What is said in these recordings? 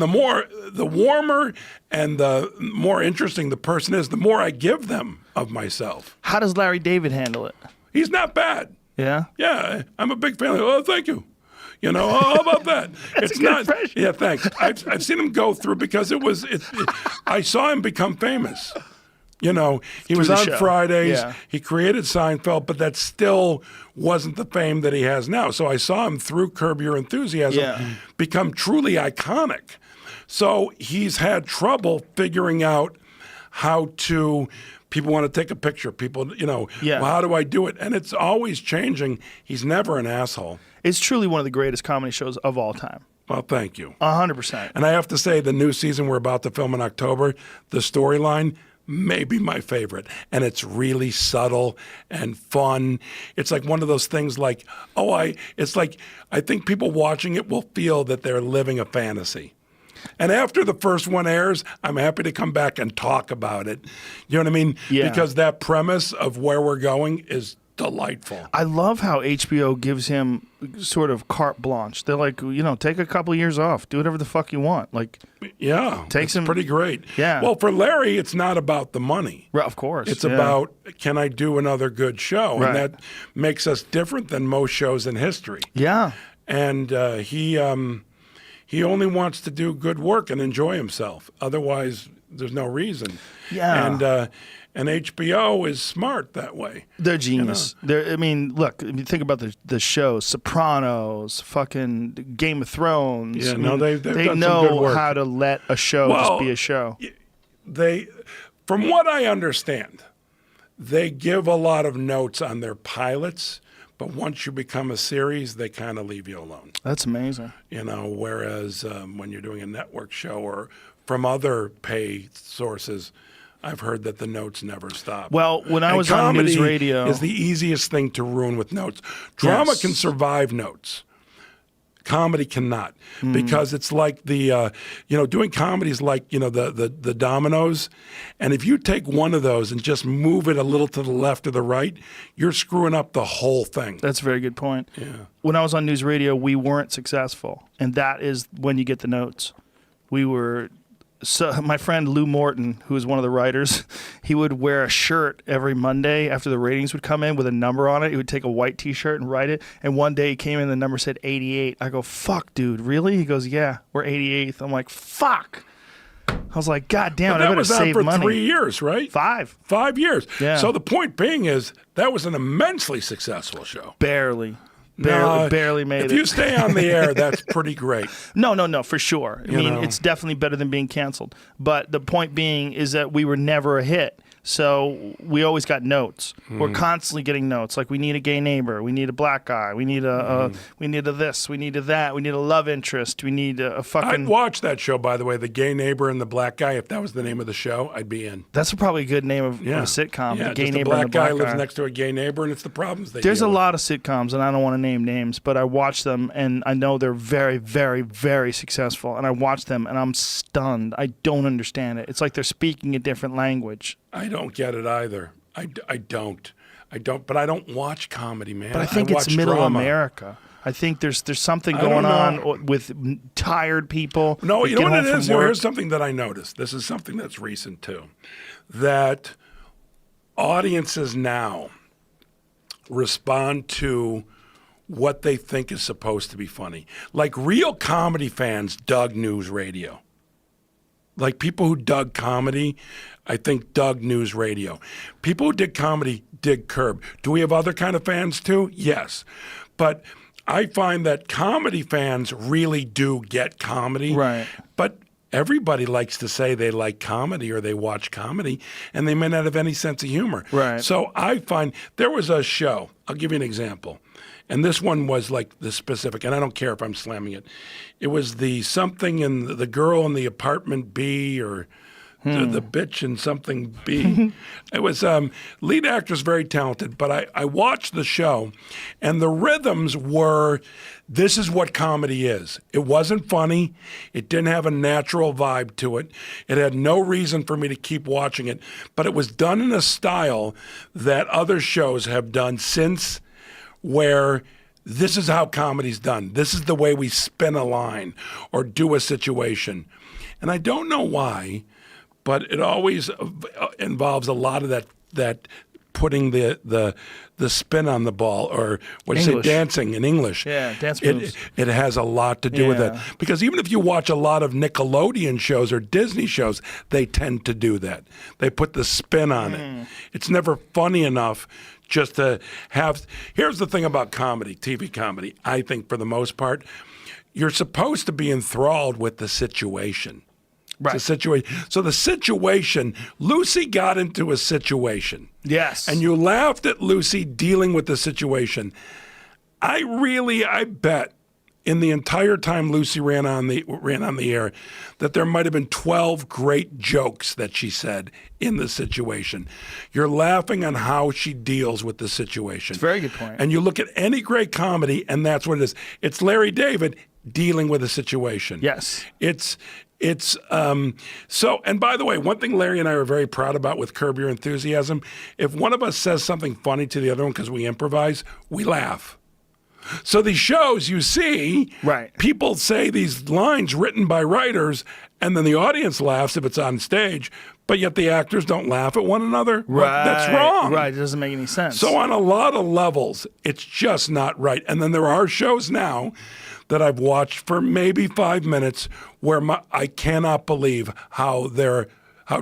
The warmer and the more interesting the person is, the more I give them of myself. How does Larry David handle it? He's not bad. Yeah? Yeah, I'm a big fan. Oh, thank you. You know, how about that? It's not. Impression. Yeah, thanks. I've seen him go through because I saw him become famous. You know, he was on Fridays. Yeah. He created Seinfeld, but that still wasn't the fame that he has now. So I saw him through Curb Your Enthusiasm become truly iconic. So he's had trouble figuring out how to. People want to take a picture. People, you know, well, how do I do it? And it's always changing. He's never an asshole. It's truly one of the greatest comedy shows of all time. Well, thank you. 100%. And I have to say, the new season we're about to film in October, the storyline may be my favorite. And it's really subtle and fun. It's like one of those things like, it's like, I think people watching it will feel that they're living a fantasy. And after the first one airs, I'm happy to come back and talk about it. You know what I mean? Yeah. Because that premise of where we're going is delightful. I love how HBO gives him sort of carte blanche. They're like, you know, take a couple of years off. Do whatever the fuck you want. Like, yeah, it's pretty great. Yeah. Well, for Larry, it's not about the money. Right, of course. It's about, can I do another good show? Right. And that makes us different than most shows in history. Yeah. And he only wants to do good work and enjoy himself. Otherwise, there's no reason. Yeah. And HBO is smart that way. They're genius. You know? I mean, look, if you think about the shows, Sopranos, fucking Game of Thrones. Yeah, they done some good know work. how to let a show just be a show. From what I understand, they give a lot of notes on their pilots, but once you become a series, they kind of leave you alone. That's amazing. You know, whereas when you're doing a network show or from other pay sources, I've heard that the notes never stop. Well, when I was on news radio, is the easiest thing to ruin with notes. Drama can survive notes. Comedy cannot, because it's like doing comedy is like, the dominoes. And if you take one of those and just move it a little to the left or the right, you're screwing up the whole thing. That's a very good point. Yeah. When I was on news radio, we weren't successful. And that is when you get the notes. So my friend Lou Morton, who is one of the writers, he would wear a shirt every Monday after the ratings would come in with a number on it. He would take a white T-shirt and write it. And one day he came in, the number said 88. I go, fuck, dude, really? He goes, yeah, we're 88th. I'm like, fuck. I was like, God damn it, I better save money. That was out for 3 years, right? 5. 5 years. Yeah. So the point being is that was an immensely successful show. Barely made it. If you stay on the air, that's pretty great. No, for sure. I mean, it's definitely better than being canceled. But the point being is that we were never a hit. So we always got notes. We're constantly getting notes. Like, we need a gay neighbor. We need a black guy. We need we need a this. We need a that. We need a love interest. We need a fucking... I'd watch that show, by the way, The Gay Neighbor and the Black Guy. If that was the name of the show, I'd be in. That's probably a good name of a sitcom. Yeah, The Gay just Neighbor a black and the Black guy lives Guy. next to a gay neighbor, and it's the problems they There's a deal lot of sitcoms, and I don't want to name names, but I watch them, and I know they're very, very, very successful. And I watch them, and I'm stunned. I don't understand it. It's like they're speaking a different language. I don't get it either. I don't. But I don't watch comedy, man. But I think it's middle drama. America. I think there's something going on with tired people. No, you know what it is? Here's something that I noticed. This is something that's recent, too. That audiences now respond to what they think is supposed to be funny. Like, real comedy fans dug news radio. Like, people who dug comedy, I think, dug news radio. People who did comedy dig Curb. Do we have other kind of fans too? Yes. But I find that comedy fans really do get comedy. Right. But everybody likes to say they like comedy or they watch comedy, and they may not have any sense of humor. Right. So I find there was a show. I'll give you an example. And this one was like the specific, and I don't care if I'm slamming it. It was the something in the girl in the apartment B, or the bitch in something B. It was lead actress, very talented, but I watched the show, and the rhythms were, this is what comedy is. It wasn't funny. It didn't have a natural vibe to it. It had no reason for me to keep watching it, but it was done in a style that other shows have done since, where this is how comedy's done. This is the way we spin a line or do a situation. And I don't know why, but it always involves a lot of that putting the spin on the ball, or what do you say, English. dancing in English. Yeah, dance moves. It has a lot to do with it. Yeah. Because even if you watch a lot of Nickelodeon shows or Disney shows, they tend to do that. They put the spin on it. It's never funny enough just to have. Here's the thing about comedy, TV comedy, I think for the most part, you're supposed to be enthralled with the situation. Right. It's a situation. So the situation, Lucy got into a situation. Yes. And you laughed at Lucy dealing with the situation. I bet in the entire time Lucy ran on the air that there might have been 12 great jokes that she said in the situation. You're laughing on how she deals with the situation. It's a very good point. And you look at any great comedy, and that's what it is. It's Larry David dealing with a situation. Yes. So, and by the way, one thing Larry and I are very proud about with Curb Your Enthusiasm, if one of us says something funny to the other one because we improvise, we laugh. So these shows you see, Right. people say these lines written by writers, and then the audience laughs if it's on stage, but yet the actors don't laugh at one another. Right. That's wrong. Right. It doesn't make any sense. So on a lot of levels, it's just not right. And then there are shows now that I've watched for maybe 5 minutes where I cannot believe how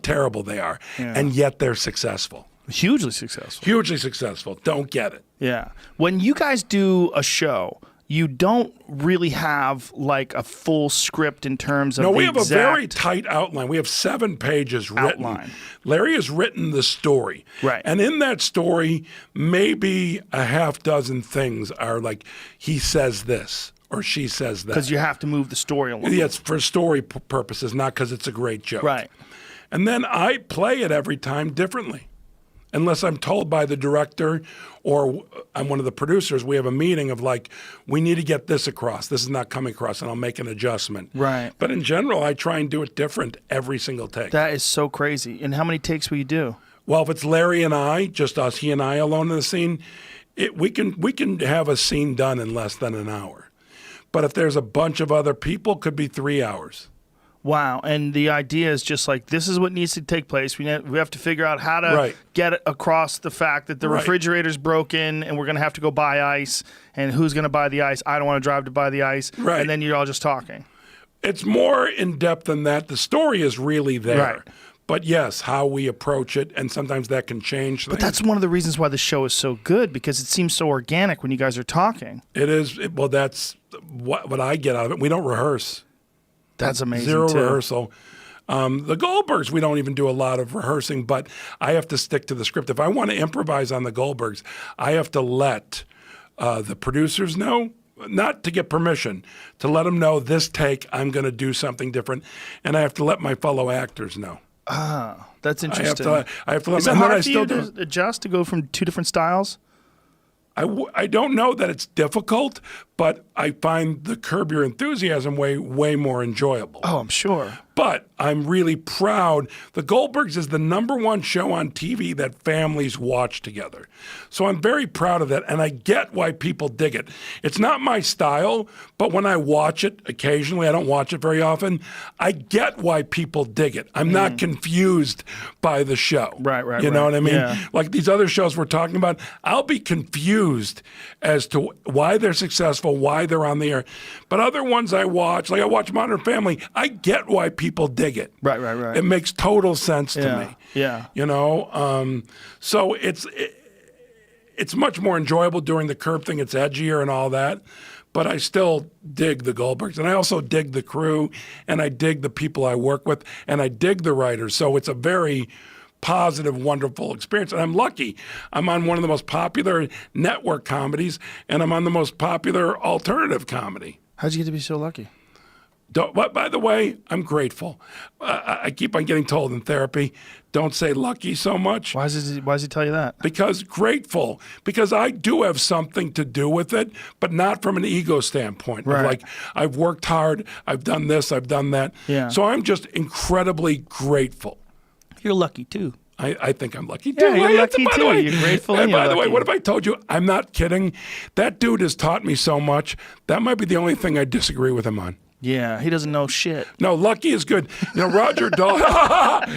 terrible they are, and yet they're successful. Hugely successful. Hugely successful. Don't get it. Yeah. When you guys do a show, you don't really have like a full script in terms of No, we the have a very exact tight outline. We have 7 pages written. outline. Larry has written the story. Right. And in that story, maybe a half dozen things are like, he says this or she says that. because you have to move the story along. Yeah, it's for story purposes, not because it's a great joke. Right. And then I play it every time differently. Unless I'm told by the director or I'm one of the producers, we have a meeting of like, we need to get this across. This is not coming across, and I'll make an adjustment. Right. But in general, I try and do it different every single take. That is so crazy. And how many takes will you do? Well, if it's Larry and I, just us, he and I alone in the scene, we can have a scene done in less than an hour. But if there's a bunch of other people, it could be 3 hours. Wow. And the idea is just like, this is what needs to take place. We have to figure out how to Right. get it across the fact that the Right. refrigerator's broken and we're going to have to go buy ice. And who's going to buy the ice? I don't want to drive to buy the ice. Right. And then you're all just talking. It's more in depth than that. The story is really there. Right. But yes, how we approach it, and sometimes that can change things. But that's one of the reasons why the show is so good, because it seems so organic when you guys are talking. It is. Well, that's what I get out of it. We don't rehearse. That's amazing. Zero too. rehearsal. The Goldbergs, we don't even do a lot of rehearsing, but I have to stick to the script. If I want to improvise on the Goldbergs, I have to let the producers know, not to get permission, to let them know this take, I'm going to do something different. And I have to let my fellow actors know. Ah, that's I have interesting. to let Is them it know. hard for you to adjust to go from 2 different styles? I don't know that it's difficult, but I find the Curb Your Enthusiasm way more enjoyable. Oh, I'm sure. But I'm really proud. The Goldbergs is the #1 show on TV that families watch together. So I'm very proud of that, and I get why people dig it. It's not my style, but when I watch it occasionally, I don't watch it very often, I get why people dig it. I'm not confused by the show. Right, You know right. what I mean? Yeah. Like these other shows we're talking about, I'll be confused as to why they're successful, why they're on the air. But other ones I watch, like I watch Modern Family, I get why people dig it. Right. It makes total sense to me. Yeah. You know, so it's much more enjoyable during the Curb thing. It's edgier and all that. But I still dig the Goldbergs. And I also dig the crew, and I dig the people I work with, and I dig the writers. So it's a very positive, wonderful experience. And I'm lucky. I'm on one of the most popular network comedies, and I'm on the most popular alternative comedy. How'd you get to be so lucky? But by the way, I'm grateful. I keep on getting told in therapy, don't say lucky so much. Why does he tell you that? Because grateful. Because I do have something to do with it, but not from an ego standpoint. Right. Like, I've worked hard, I've done this, I've done that. Yeah. So I'm just incredibly grateful. You're lucky too. I think I'm lucky too. Yeah, you're Right? lucky By the too. way- You're grateful And and by you're the way, lucky. what if I told you I'm not kidding? That dude has taught me so much. That might be the only thing I disagree with him on. Yeah, he doesn't know shit. No, lucky is good. You know, Roger Daltrey.